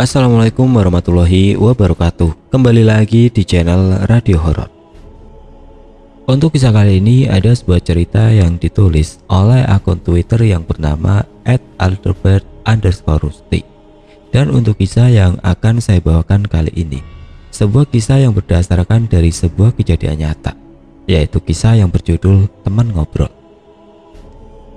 Assalamualaikum warahmatullahi wabarakatuh. Kembali lagi di channel Radio Horor. Untuk kisah kali ini ada sebuah cerita yang ditulis oleh akun Twitter yang bernama @aldebert_rusti. Dan untuk kisah yang akan saya bawakan kali ini, sebuah kisah yang berdasarkan dari sebuah kejadian nyata, yaitu kisah yang berjudul Teman Ngobrol.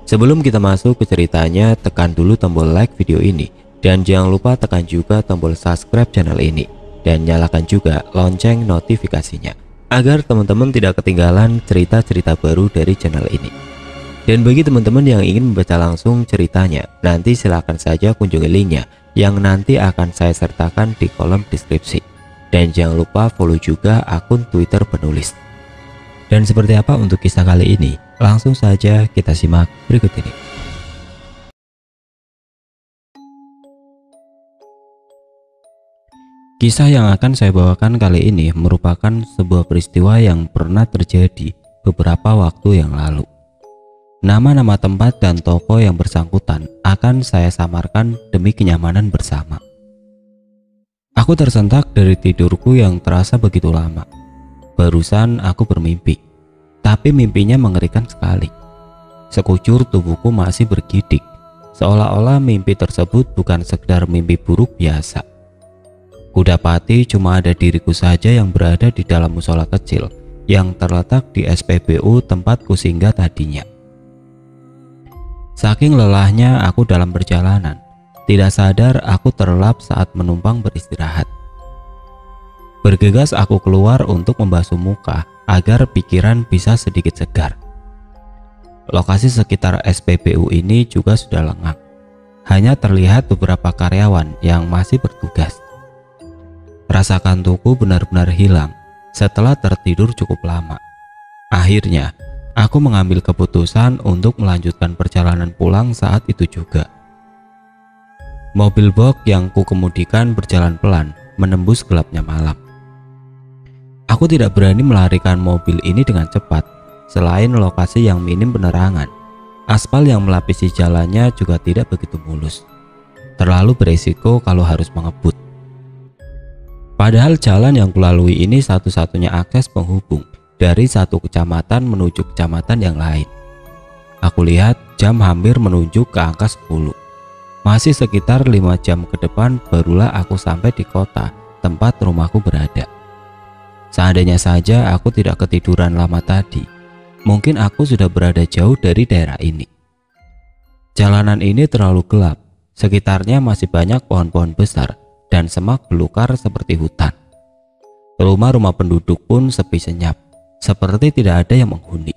Sebelum kita masuk ke ceritanya, tekan dulu tombol like video ini. Dan jangan lupa tekan juga tombol subscribe channel ini dan nyalakan juga lonceng notifikasinya agar teman-teman tidak ketinggalan cerita-cerita baru dari channel ini. Dan bagi teman-teman yang ingin membaca langsung ceritanya, nanti silahkan saja kunjungi linknya yang nanti akan saya sertakan di kolom deskripsi. Dan jangan lupa follow juga akun Twitter penulis. Dan seperti apa untuk kisah kali ini? Langsung saja kita simak berikut ini. Kisah yang akan saya bawakan kali ini merupakan sebuah peristiwa yang pernah terjadi beberapa waktu yang lalu. Nama-nama tempat dan toko yang bersangkutan akan saya samarkan demi kenyamanan bersama. Aku tersentak dari tidurku yang terasa begitu lama. Barusan aku bermimpi, tapi mimpinya mengerikan sekali. Sekujur tubuhku masih bergidik, seolah-olah mimpi tersebut bukan sekedar mimpi buruk biasa. Kudapati cuma ada diriku saja yang berada di dalam musola kecil yang terletak di SPBU tempatku singgah tadinya. Saking lelahnya aku dalam perjalanan, tidak sadar aku terlelap saat menumpang beristirahat. Bergegas aku keluar untuk membasuh muka agar pikiran bisa sedikit segar. Lokasi sekitar SPBU ini juga sudah lengang. Hanya terlihat beberapa karyawan yang masih bertugas. Rasa kantukku benar-benar hilang setelah tertidur cukup lama. Akhirnya, aku mengambil keputusan untuk melanjutkan perjalanan pulang saat itu juga. Mobil box yang kukemudikan berjalan pelan menembus gelapnya malam. Aku tidak berani melarikan mobil ini dengan cepat. Selain lokasi yang minim penerangan, aspal yang melapisi jalannya juga tidak begitu mulus. Terlalu beresiko kalau harus mengebut. Padahal jalan yang kulalui ini satu-satunya akses penghubung dari satu kecamatan menuju kecamatan yang lain. Aku lihat jam hampir menunjuk ke angka 10. Masih sekitar 5 jam ke depan barulah aku sampai di kota tempat rumahku berada. Seandainya saja aku tidak ketiduran lama tadi, mungkin aku sudah berada jauh dari daerah ini. Jalanan ini terlalu gelap, sekitarnya masih banyak pohon-pohon besar dan semak belukar seperti hutan. Rumah-rumah penduduk pun sepi senyap, seperti tidak ada yang menghuni.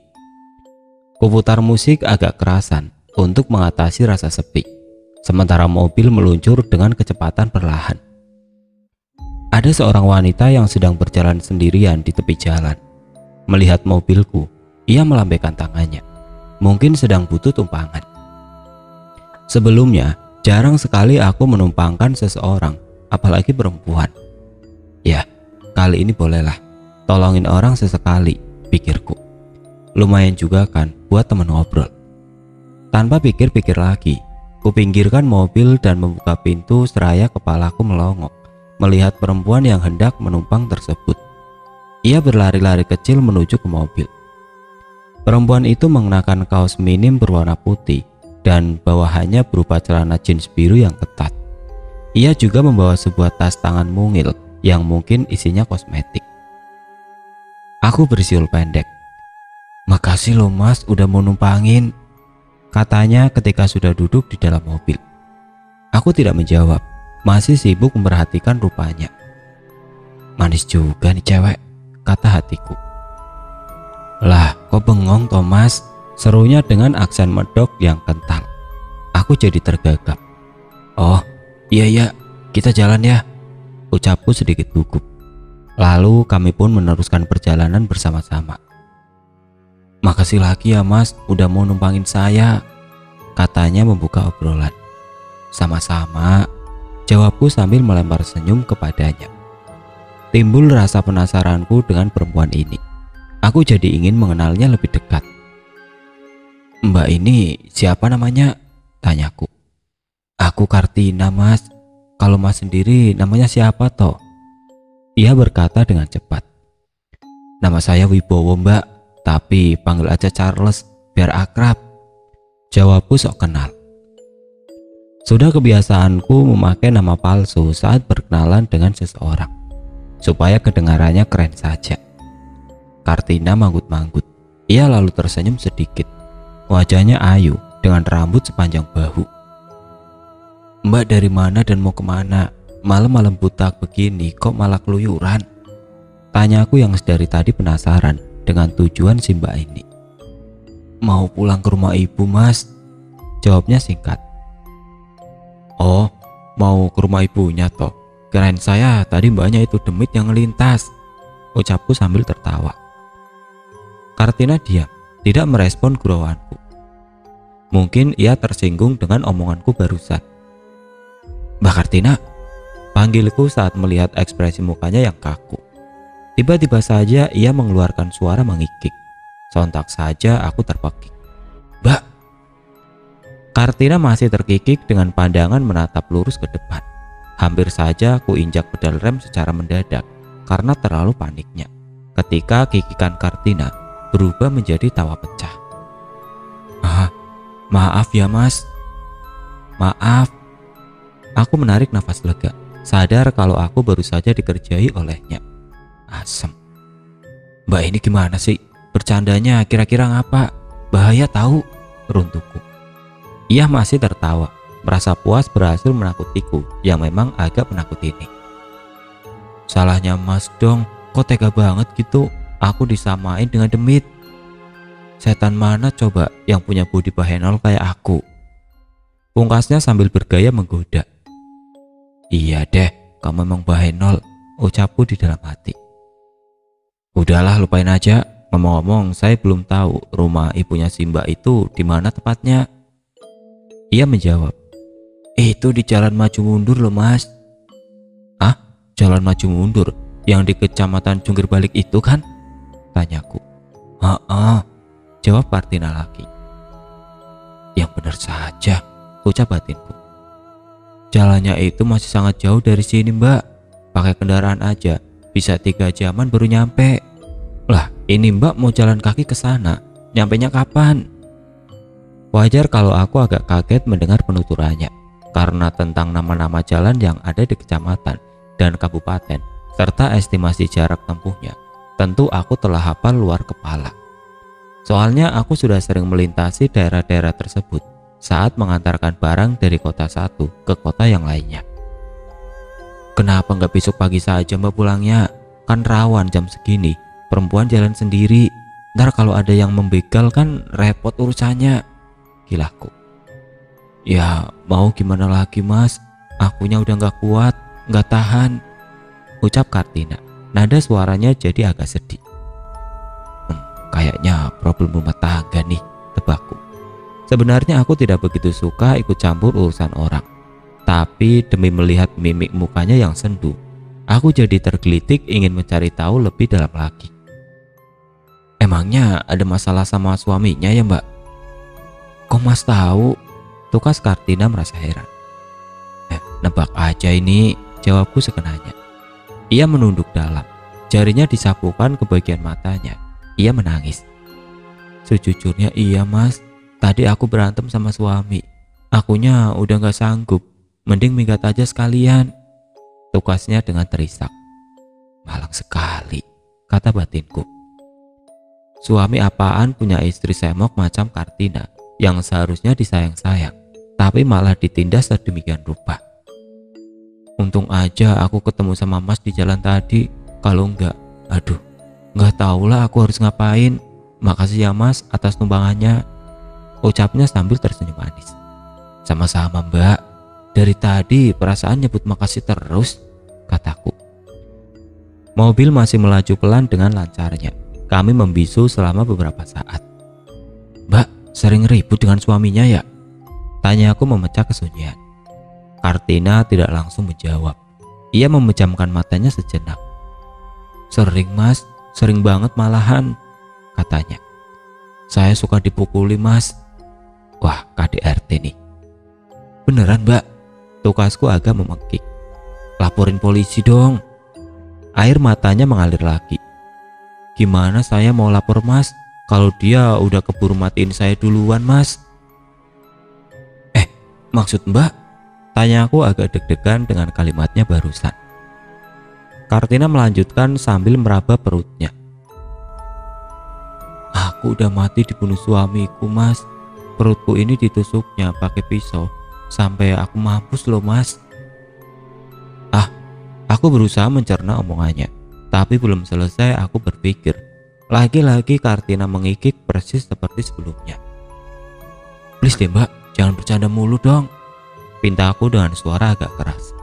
Kuputar musik agak kerasan untuk mengatasi rasa sepi, sementara mobil meluncur dengan kecepatan perlahan. Ada seorang wanita yang sedang berjalan sendirian di tepi jalan. Melihat mobilku, ia melambaikan tangannya, mungkin sedang butuh tumpangan. Sebelumnya, jarang sekali aku menumpangkan seseorang, apalagi perempuan. Ya, kali ini bolehlah tolongin orang sesekali, pikirku. Lumayan juga kan buat teman ngobrol. Tanpa pikir-pikir lagi, kupinggirkan mobil dan membuka pintu seraya kepalaku melongok melihat perempuan yang hendak menumpang tersebut. Ia berlari-lari kecil menuju ke mobil. Perempuan itu mengenakan kaos minim berwarna putih dan bawahannya berupa celana jeans biru yang ketat. Ia juga membawa sebuah tas tangan mungil yang mungkin isinya kosmetik. Aku bersiul pendek. "Makasih loh mas udah mau numpangin," katanya ketika sudah duduk di dalam mobil. Aku tidak menjawab, masih sibuk memperhatikan rupanya. "Manis juga nih cewek," kata hatiku. "Lah kok bengong Thomas?" serunya dengan aksen medok yang kental. Aku jadi tergagap. "Oh iya, kita jalan ya," ucapku sedikit gugup. Lalu kami pun meneruskan perjalanan bersama-sama. "Makasih lagi ya mas udah mau numpangin saya," katanya membuka obrolan. "Sama-sama," jawabku sambil melempar senyum kepadanya. Timbul rasa penasaranku dengan perempuan ini. Aku jadi ingin mengenalnya lebih dekat. "Mbak ini siapa namanya?" tanyaku. "Aku Kartina mas," Kalau Mas sendiri namanya siapa toh? Ia berkata dengan cepat. Nama saya Wibowo Mbak, tapi panggil aja Charles biar akrab. Jawabku sok kenal. Sudah kebiasaanku memakai nama palsu saat berkenalan dengan seseorang, supaya kedengarannya keren saja. Kartina manggut-manggut. Ia lalu tersenyum sedikit. Wajahnya ayu dengan rambut sepanjang bahu. Mbak dari mana dan mau kemana? Malam-malam buta begini kok malah keluyuran? Tanyaku yang dari tadi penasaran dengan tujuan si mbak ini. Mau pulang ke rumah ibu Mas, jawabnya singkat. Oh, mau ke rumah ibunya toh? Kirain saya tadi mbaknya itu demit yang ngelintas, ucapku sambil tertawa. Kartina diam, tidak merespon gurauanku. Mungkin ia tersinggung dengan omonganku barusan. Mbak Kartina, panggilku saat melihat ekspresi mukanya yang kaku. Tiba-tiba saja ia mengeluarkan suara mengikik. Sontak saja aku terpekik. Mbak! Kartina masih terkikik dengan pandangan menatap lurus ke depan. Hampir saja aku injak pedal rem secara mendadak karena terlalu paniknya ketika kikikan Kartina berubah menjadi tawa pecah. Maaf ya Mas. Maaf. Aku menarik nafas lega, sadar kalau aku baru saja dikerjai olehnya. Asem. Mbak ini gimana sih? Bercandanya kira-kira ngapa? Bahaya tahu, runtuhku. Ia masih tertawa, merasa puas berhasil menakutiku yang memang agak menakutini. Salahnya Mas dong, kok tega banget gitu? Aku disamain dengan demit. Setan mana coba yang punya budi bahenol kayak aku? Pungkasnya sambil bergaya menggoda. Iya deh, kamu memang bahenol, ucapku di dalam hati. Udahlah, lupain aja. Ngomong-ngomong, saya belum tahu rumah ibunya si Mbak itu di mana tepatnya. Ia menjawab, itu di Jalan Maju Mundur loh Mas. Ah, Jalan Maju Mundur yang di Kecamatan Jungkir Balik itu kan? Tanyaku. Jawab Kartina lagi. Yang benar saja, ucap batinku. Jalannya itu masih sangat jauh dari sini Mbak. Pakai kendaraan aja bisa 3 jaman baru nyampe. Lah, ini Mbak mau jalan kaki ke sana, nyampenya kapan? Wajar kalau aku agak kaget mendengar penuturannya, karena tentang nama-nama jalan yang ada di kecamatan dan kabupaten serta estimasi jarak tempuhnya, tentu aku telah hafal luar kepala. Soalnya aku sudah sering melintasi daerah-daerah tersebut saat mengantarkan barang dari kota satu ke kota yang lainnya. Kenapa nggak besok pagi saja Mbak pulangnya? Kan rawan jam segini, perempuan jalan sendiri. Ntar kalau ada yang membegal kan repot urusannya, kilahku. Ya mau gimana lagi Mas, akunya udah nggak kuat, nggak tahan, ucap Kartina. Nada suaranya jadi agak sedih. Kayaknya problem rumah tangga nih, tebakku. Sebenarnya aku tidak begitu suka ikut campur urusan orang, tapi demi melihat mimik mukanya yang sendu, aku jadi tergelitik ingin mencari tahu lebih dalam lagi. Emangnya ada masalah sama suaminya ya Mbak? Kok Mas tahu? Tukas Kartina merasa heran. Nebak aja ini, jawabku sekenanya. Ia menunduk dalam, jarinya disapukan ke bagian matanya. Ia menangis. Sejujurnya iya Mas, tadi aku berantem sama suami. Akunya udah gak sanggup, mending minggat aja sekalian, tukasnya dengan terisak. Malang sekali, kata batinku. Suami apaan punya istri semok macam Kartina yang seharusnya disayang-sayang, tapi malah ditindas sedemikian rupa. Untung aja aku ketemu sama Mas di jalan tadi, kalau enggak, aduh, nggak tahulah aku harus ngapain. Makasih ya Mas atas tumbangannya, ucapnya sambil tersenyum manis. Sama-sama Mbak, dari tadi perasaan nyebut makasih terus, kataku. Mobil masih melaju pelan dengan lancarnya. Kami membisu selama beberapa saat. Mbak sering ribut dengan suaminya ya? Tanyaku memecah kesunyian. Kartina tidak langsung menjawab. Ia memejamkan matanya sejenak. Sering Mas, sering banget malahan, katanya. Saya suka dipukuli Mas. Wah, KDRT nih. Beneran Mbak? Tukasku agak memekik. laporin polisi dong. Air matanya mengalir lagi. Gimana saya mau lapor mas, kalau dia udah keburu matiin saya duluan mas. Maksud mbak? Tanya aku agak deg-degan dengan kalimatnya barusan. Kartina melanjutkan sambil meraba perutnya. Aku udah mati dibunuh suamiku mas. Perutku ini ditusuknya pakai pisau sampai aku mampus loh mas. Aku berusaha mencerna omongannya, tapi belum selesai aku berpikir. Lagi-lagi Kartina mengikik persis seperti sebelumnya. Please deh mbak, jangan bercanda mulu dong, pinta aku dengan suara agak keras.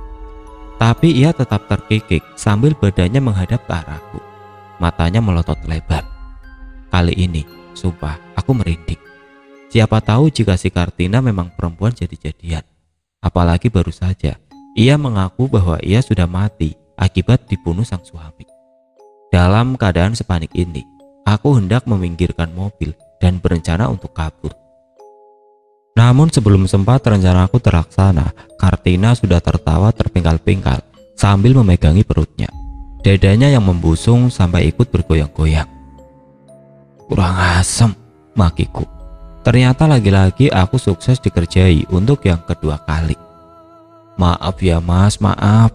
Tapi ia tetap terkikik sambil badannya menghadap ke arahku. Matanya melotot lebar. Kali ini, sumpah, aku merinding. Siapa tahu jika si Kartina memang perempuan jadi-jadian. Apalagi baru saja ia mengaku bahwa ia sudah mati akibat dibunuh sang suami. Dalam keadaan sepanik ini, aku hendak meminggirkan mobil dan berencana untuk kabur. Namun sebelum sempat rencanaku terlaksana, Kartina sudah tertawa terpingkal-pingkal sambil memegangi perutnya. Dadanya yang membusung sampai ikut bergoyang-goyang. Kurang asem, makiku. Ternyata lagi-lagi aku sukses dikerjai untuk yang kedua kali. Maaf ya mas, maaf.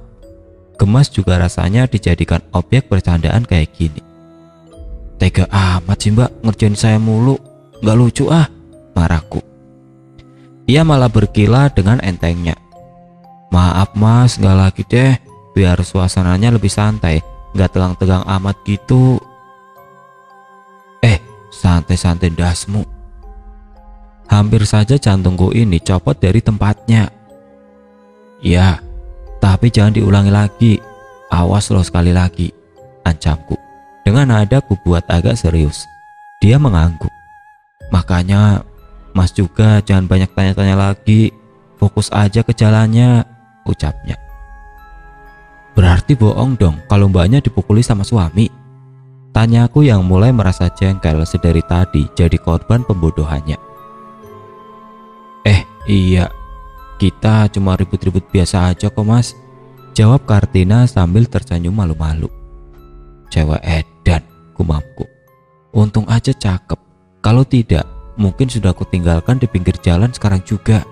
Gemas juga rasanya dijadikan objek bercandaan kayak gini. Tega amat sih mbak, ngerjain saya mulu. Gak lucu ah, marahku. Ia malah berkilah dengan entengnya. Maaf mas, gak lagi deh. Biar suasananya lebih santai, gak tegang-tegang amat gitu. Santai-santai dasmu. Hampir saja jantungku ini copot dari tempatnya. Ya, tapi jangan diulangi lagi. Awas loh sekali lagi, ancamku. Dengan nada ku buat agak serius. Dia mengangguk. Makanya mas juga jangan banyak tanya-tanya lagi. Fokus aja ke jalannya, ucapnya. Berarti bohong dong kalau mbaknya dipukuli sama suami? Tanyaku yang mulai merasa jengkel sedari tadi jadi korban pembodohannya. Iya, kita cuma ribut-ribut biasa aja kok mas, jawab Kartina sambil tersenyum malu-malu. Cewek edan, gumamku. Untung aja cakep, kalau tidak mungkin sudah aku tinggalkan di pinggir jalan sekarang juga.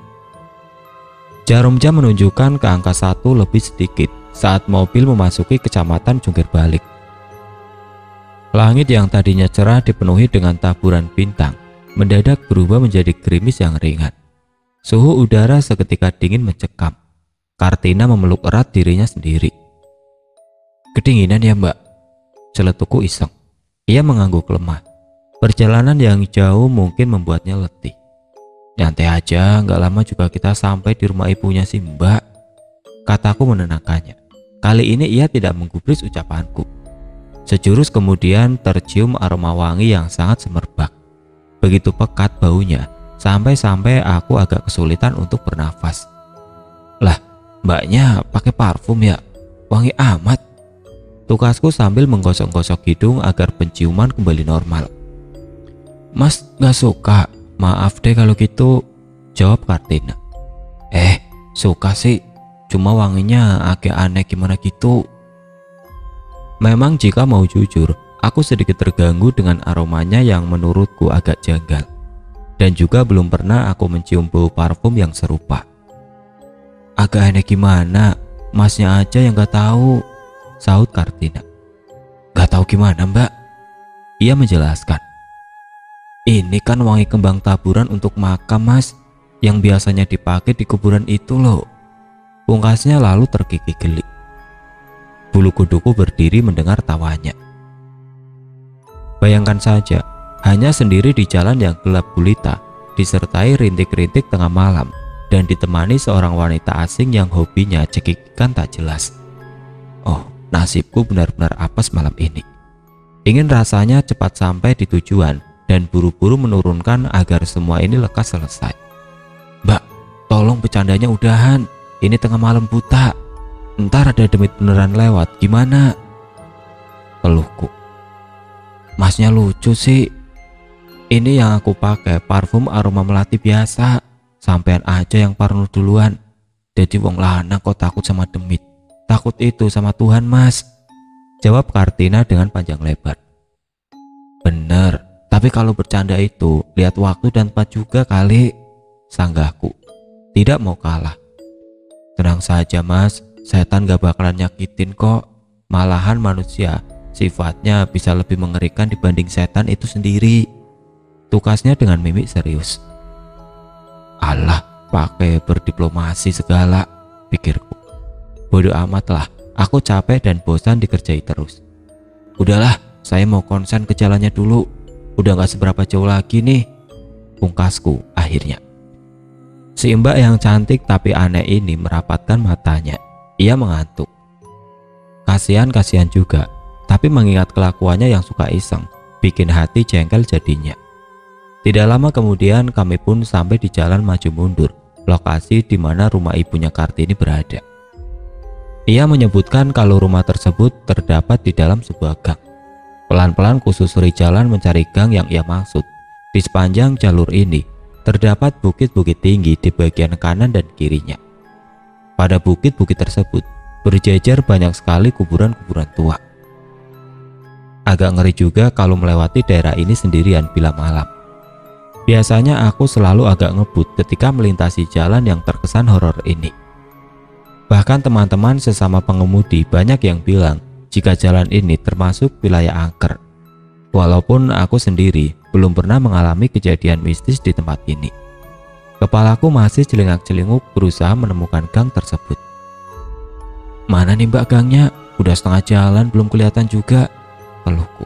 Jarum jam menunjukkan ke angka 1 lebih sedikit saat mobil memasuki kecamatan Jungkir Balik. Langit yang tadinya cerah dipenuhi dengan taburan bintang mendadak berubah menjadi gerimis yang ringan. Suhu udara seketika dingin mencekam. Kartina memeluk erat dirinya sendiri. Kedinginan ya mbak, celetukku iseng. Ia mengangguk lemah. Perjalanan yang jauh mungkin membuatnya letih. Nyantai aja, gak lama juga kita sampai di rumah ibunya si mbak, kataku menenangkannya. Kali ini ia tidak menggubris ucapanku. Sejurus kemudian tercium aroma wangi yang sangat semerbak. Begitu pekat baunya, sampai-sampai aku agak kesulitan untuk bernafas. Lah, mbaknya pakai parfum ya? Wangi amat. Tukasku sambil menggosok-gosok hidung agar penciuman kembali normal. Mas gak suka? Maaf deh kalau gitu, jawab Kartina. Suka sih, cuma wanginya agak aneh gimana gitu. Memang jika mau jujur, aku sedikit terganggu dengan aromanya yang menurutku agak janggal. Dan juga belum pernah aku mencium bau parfum yang serupa. Agak aneh gimana? Masnya aja yang gak tahu, sahut Kartina. Gak tahu gimana mbak? Ia menjelaskan. Ini kan wangi kembang taburan untuk makam mas, yang biasanya dipakai di kuburan itu loh. Pungkasnya lalu terkikik geli. Bulu kuduku berdiri mendengar tawanya. Bayangkan saja, hanya sendiri di jalan yang gelap gulita, disertai rintik-rintik tengah malam, dan ditemani seorang wanita asing yang hobinya cekikikan tak jelas. Oh, nasibku benar-benar apes malam ini. Ingin rasanya cepat sampai di tujuan dan buru-buru menurunkan agar semua ini lekas selesai. Mbak, tolong bercandanya udahan. Ini tengah malam buta. Ntar ada demit beneran lewat, gimana? Keluhku. Masnya lucu sih. Ini yang aku pakai parfum aroma melati biasa. Sampean aja yang parno duluan. Jadi wong lanang kok takut sama demit. takut itu sama Tuhan mas, jawab Kartina dengan panjang lebar. Bener, tapi kalau bercanda itu lihat waktu dan tempat juga kali, sanggahku. Tidak mau kalah. Tenang saja mas, setan gak bakalan nyakitin kok. Malahan manusia sifatnya bisa lebih mengerikan dibanding setan itu sendiri, tukasnya dengan mimik serius. Alah, pakai berdiplomasi segala, pikirku. Bodoh amat lah, aku capek dan bosan dikerjai terus. Udahlah, saya mau konsen ke jalannya dulu. Udah gak seberapa jauh lagi nih, pungkasku akhirnya. Si mbak yang cantik tapi aneh ini merapatkan matanya. Ia mengantuk. Kasihan juga, tapi mengingat kelakuannya yang suka iseng, bikin hati jengkel jadinya. Tidak lama kemudian kami pun sampai di jalan maju mundur, lokasi di mana rumah ibunya Kartini berada. Ia menyebutkan kalau rumah tersebut terdapat di dalam sebuah gang. Pelan-pelan kususuri jalan mencari gang yang ia maksud. Di sepanjang jalur ini terdapat bukit-bukit tinggi di bagian kanan dan kirinya. Pada bukit-bukit tersebut berjejer banyak sekali kuburan-kuburan tua. Agak ngeri juga kalau melewati daerah ini sendirian bila malam. Biasanya aku selalu agak ngebut ketika melintasi jalan yang terkesan horor ini. Bahkan teman-teman sesama pengemudi banyak yang bilang jika jalan ini termasuk wilayah angker. Walaupun aku sendiri belum pernah mengalami kejadian mistis di tempat ini. Kepalaku masih celingak-celinguk berusaha menemukan gang tersebut. Mana nih mbak gangnya? Udah setengah jalan belum kelihatan juga, keluhku.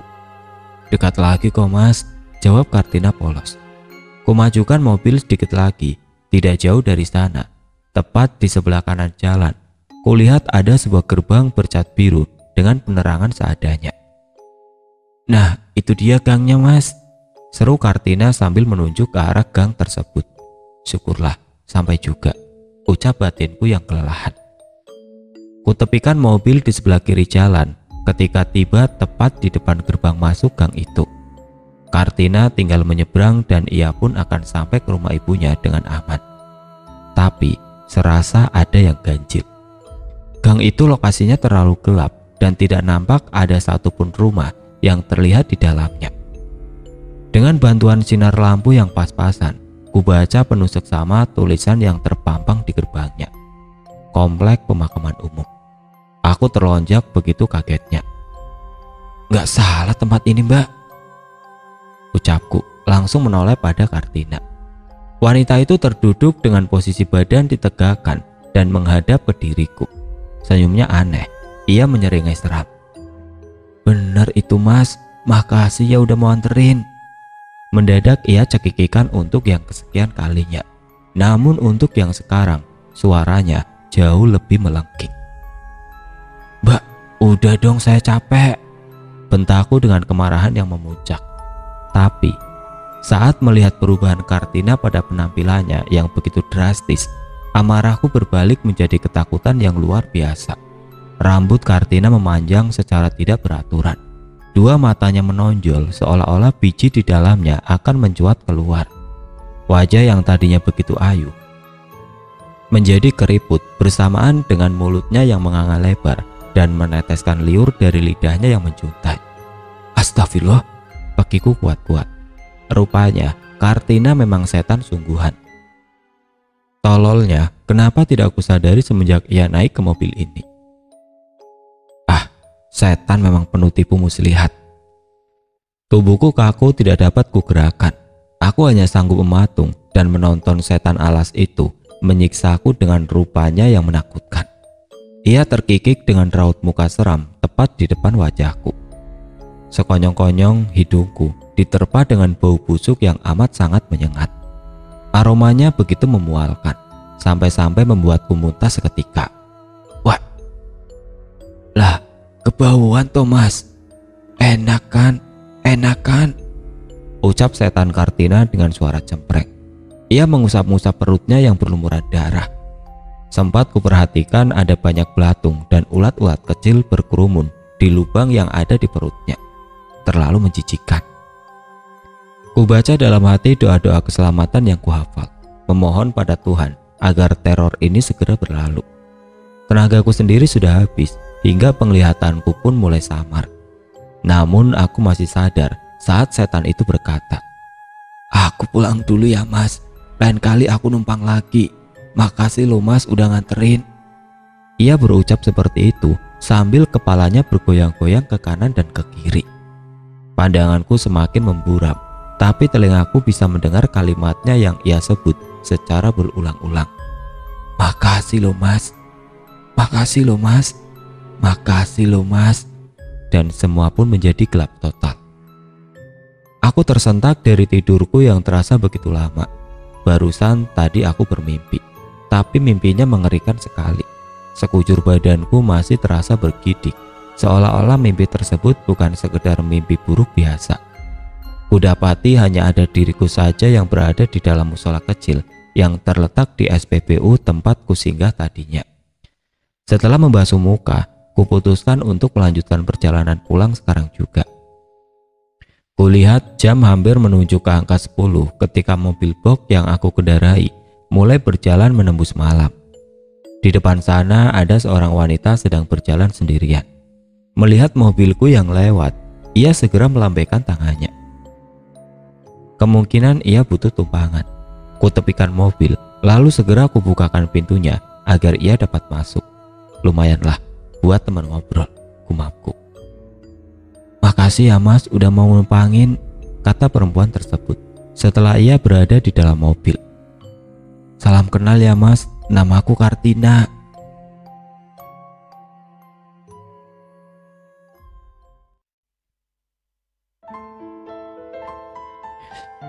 Dekat lagi kok mas, jawab Kartina polos. Kumajukan mobil sedikit lagi, tidak jauh dari sana. Tepat di sebelah kanan jalan, kulihat ada sebuah gerbang bercat biru dengan penerangan seadanya. Nah, itu dia gangnya mas, seru Kartina sambil menunjuk ke arah gang tersebut. Syukurlah, sampai juga, ucap batinku yang kelelahan. Kutepikan mobil di sebelah kiri jalan ketika tiba tepat di depan gerbang masuk gang itu. Kartina tinggal menyeberang dan ia pun akan sampai ke rumah ibunya dengan aman. Tapi serasa ada yang ganjil. Gang itu lokasinya terlalu gelap dan tidak nampak ada satupun rumah yang terlihat di dalamnya. Dengan bantuan sinar lampu yang pas-pasan, kubaca penuh seksama tulisan yang terpampang di gerbangnya. Komplek pemakaman umum. Aku terlonjak begitu kagetnya. Gak salah tempat ini mbak, ucapku langsung menoleh pada Kartina. Wanita itu terduduk dengan posisi badan ditegakkan dan menghadap ke diriku. Senyumnya aneh, ia menyeringai seram. Bener itu mas, makasih ya udah mau anterin. Mendadak ia cekikikan untuk yang kesekian kalinya. Namun untuk yang sekarang, suaranya jauh lebih melengking. Mbak, udah dong saya capek, bentakku dengan kemarahan yang memuncak. Tapi saat melihat perubahan Kartina pada penampilannya yang begitu drastis, amarahku berbalik menjadi ketakutan yang luar biasa. Rambut Kartina memanjang secara tidak beraturan. Dua matanya menonjol seolah-olah biji di dalamnya akan mencuat keluar. Wajah yang tadinya begitu ayu menjadi keriput bersamaan dengan mulutnya yang menganga lebar dan meneteskan liur dari lidahnya yang menjuntai. Astagfirullah, pekiku kuat-kuat. Rupanya Kartina memang setan sungguhan. Tololnya, kenapa tidak aku sadari semenjak ia naik ke mobil ini? Ah, setan memang penuh tipu muslihat. Tubuhku kaku tidak dapat kugerakkan. Aku hanya sanggup mematung dan menonton setan alas itu menyiksaku dengan rupanya yang menakutkan. Ia terkikik dengan raut muka seram tepat di depan wajahku. Sekonyong-konyong hidungku diterpa dengan bau busuk yang amat sangat menyengat. Aromanya begitu memualkan, sampai-sampai membuatku muntah seketika. Wah, lah kebauan Thomas. Enak kan, enak kan, ucap setan Kartina dengan suara cempreng. Ia mengusap-ngusap perutnya yang berlumuran darah. Sempat kuperhatikan ada banyak belatung dan ulat-ulat kecil berkerumun di lubang yang ada di perutnya. Terlalu menjijikkan. Kubaca dalam hati doa-doa keselamatan yang kuhafal, memohon pada Tuhan agar teror ini segera berlalu. Tenagaku sendiri sudah habis, hingga penglihatanku pun mulai samar. Namun aku masih sadar saat setan itu berkata, "Aku pulang dulu ya mas, lain kali aku numpang lagi. Makasih lo mas udah nganterin." Ia berucap seperti itu sambil kepalanya bergoyang-goyang ke kanan dan ke kiri. Pandanganku semakin memburam, tapi telingaku bisa mendengar kalimatnya yang ia sebut secara berulang-ulang. "Makasih lo mas, makasih lo mas, makasih lo mas." Dan semua pun menjadi gelap total. Aku tersentak dari tidurku yang terasa begitu lama. Barusan tadi aku bermimpi, tapi mimpinya mengerikan sekali. Sekujur badanku masih terasa bergidik, seolah-olah mimpi tersebut bukan sekedar mimpi buruk biasa. Kudapati hanya ada diriku saja yang berada di dalam musola kecil yang terletak di SPBU tempatku singgah tadinya. Setelah membasuh muka, kuputuskan untuk melanjutkan perjalanan pulang sekarang juga. Kulihat jam hampir menunjuk ke angka 10 ketika mobil box yang aku kendarai mulai berjalan menembus malam. Di depan sana ada seorang wanita sedang berjalan sendirian. Melihat mobilku yang lewat, ia segera melambaikan tangannya. Kemungkinan ia butuh tumpangan. Kutepikan mobil, lalu segera kubukakan pintunya agar ia dapat masuk. Lumayanlah buat teman ngobrol, gumamku. "Makasih ya mas udah mau numpangin," kata perempuan tersebut setelah ia berada di dalam mobil. "Salam kenal ya mas, namaku Kartina."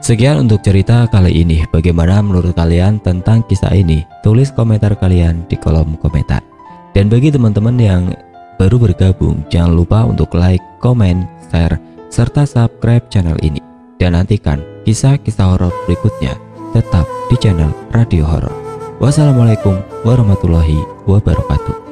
Sekian untuk cerita kali ini. Bagaimana menurut kalian tentang kisah ini? Tulis komentar kalian di kolom komentar. Dan bagi teman-teman yang baru bergabung, jangan lupa untuk like, komen, share, serta subscribe channel ini. Dan nantikan kisah-kisah horor berikutnya tetap di channel Radio Horor. Wassalamualaikum warahmatullahi wabarakatuh.